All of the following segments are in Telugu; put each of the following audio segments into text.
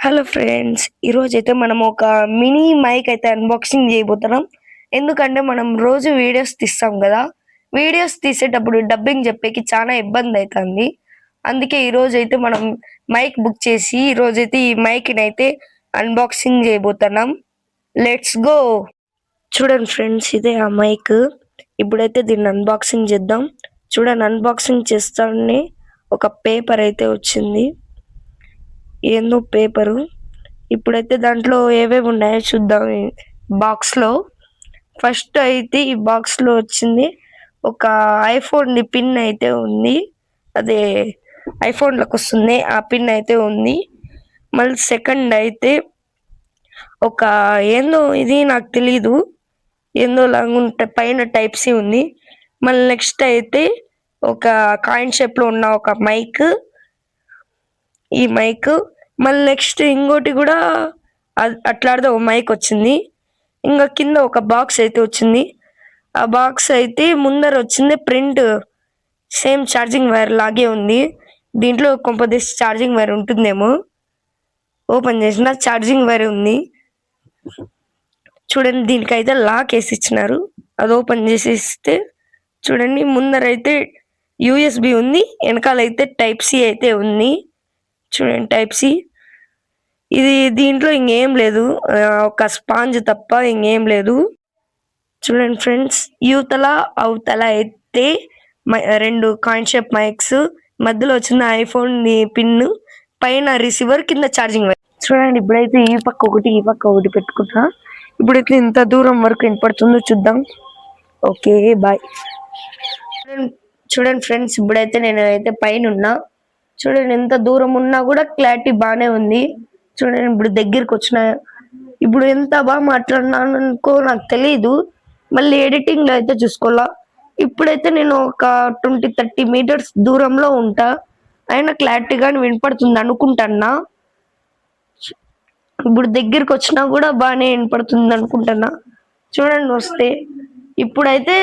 హలో ఫ్రెండ్స్, ఈరోజు అయితే మనం ఒక మినీ మైక్ అయితే అన్బాక్సింగ్ చేయబోతున్నాం. ఎందుకంటే మనం రోజు వీడియోస్ తీస్తాం కదా, వీడియోస్ తీసేటప్పుడు డబ్బింగ్ చెప్పేకి చాలా ఇబ్బంది అవుతుంది. అందుకే ఈరోజు అయితే మనం మైక్ బుక్ చేసి ఈరోజైతే ఈ మైక్ని అయితే అన్బాక్సింగ్ చేయబోతున్నాం. Let's go. చూడండి ఫ్రెండ్స్, ఇదే ఆ మైక్. ఇప్పుడైతే దీన్ని అన్బాక్సింగ్ చేద్దాం. చూడండి, అన్బాక్సింగ్ చేస్తానే ఒక పేపర్ అయితే వచ్చింది. ఏందో పేపరు. ఇప్పుడైతే దాంట్లో ఏవేవి ఉన్నాయో చూద్దాం. బాక్స్ లో ఫస్ట్ అయితే ఈ బాక్స్ లో వచ్చింది ఒక ఐఫోన్ ది పిన్ అయితే ఉంది. అదే ఐఫోన్ లకు వస్తుంది ఆ పిన్ అయితే ఉంది. మళ్ళీ సెకండ్ అయితే ఒక ఏందో, ఇది నాకు తెలీదు, ఏందో లాగా ఉంటే పైన టైప్ సి ఉంది. మళ్ళీ నెక్స్ట్ అయితే ఒక కాయిన్ షేప్ లో ఉన్న ఒక మైక్, ఈ మైక్. మళ్ళీ నెక్స్ట్ ఇంకోటి కూడా అట్లాడితే ఒక మైక్ వచ్చింది. ఇంకా కింద ఒక బాక్స్ అయితే వచ్చింది. ఆ బాక్స్ అయితే ముందర వచ్చింది ప్రింట్, సేమ్ ఛార్జింగ్ వైర్ లాగే ఉంది. దీంట్లో కొంపదీసి ఛార్జింగ్ వైర్ ఉంటుందేమో. ఓపెన్ చేసిన ఛార్జింగ్ వైర్ ఉంది. చూడండి, దీనికైతే లాక్ వేసి ఇచ్చినారు. అది ఓపెన్ చేసి ఇస్తే చూడండి, ముందరైతే యూఎస్బి ఉంది, వెనకాలైతే టైప్ సి అయితే ఉంది. చూడండి, టైప్ సి. ఇది దీంట్లో ఇంకేం లేదు, ఒక స్పాంజ్ తప్ప ఇంకేం లేదు. చూడండి ఫ్రెండ్స్, యువతల అవతల అయితే రెండు కాయిన్ షేప్ మైక్స్, మధ్యలో వచ్చిన ఐఫోన్ పిన్, పైన రిసీవర్, కింద ఛార్జింగ్ వైర్. చూడండి, ఇప్పుడైతే ఈ పక్క ఒకటి ఈ పక్క ఒకటి పెట్టుకున్నా. ఇప్పుడైతే ఇంత దూరం వరకు వినపడుతుందో చూద్దాం. Okay, bye. చూడండి ఫ్రెండ్స్, ఇప్పుడైతే నేను అయితే పైన ఉన్నా. చూడండి, ఎంత దూరం ఉన్నా కూడా క్లారిటీ బాగానే ఉంది. చూడండి, ఇప్పుడు దగ్గరికి వచ్చిన, ఇప్పుడు ఎంత బాగా మాట్లాడినాను అనుకో నాకు తెలీదు. మళ్ళీ ఎడిటింగ్ లో అయితే చూసుకోవాలా. ఇప్పుడైతే నేను ఒక 20-30 మీటర్స్ దూరంలో ఉంటా, అయినా క్లారిటీగానే వినపడుతుంది అనుకుంటున్నా. ఇప్పుడు దగ్గరికి వచ్చినా కూడా బాగానే వినపడుతుంది అనుకుంటున్నా. చూడండి వస్తే, ఇప్పుడైతే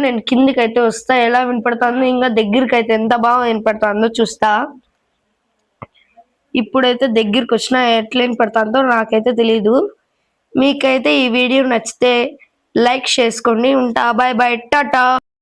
నేను కిందికి అయితే వస్తా, ఎలా వినపడుతుందో, ఇంకా దగ్గరికి అయితే ఎంత బాగా వినపడుతుందో చూస్తా. ఇప్పుడైతే దగ్గరికి వచ్చినా ఎట్లా వినపడుతుందో నాకైతే తెలీదు. మీకైతే ఈ వీడియో నచ్చితే లైక్ చేసుకోండి. ఉంటా, బాయ్ బాయ్, టాటా.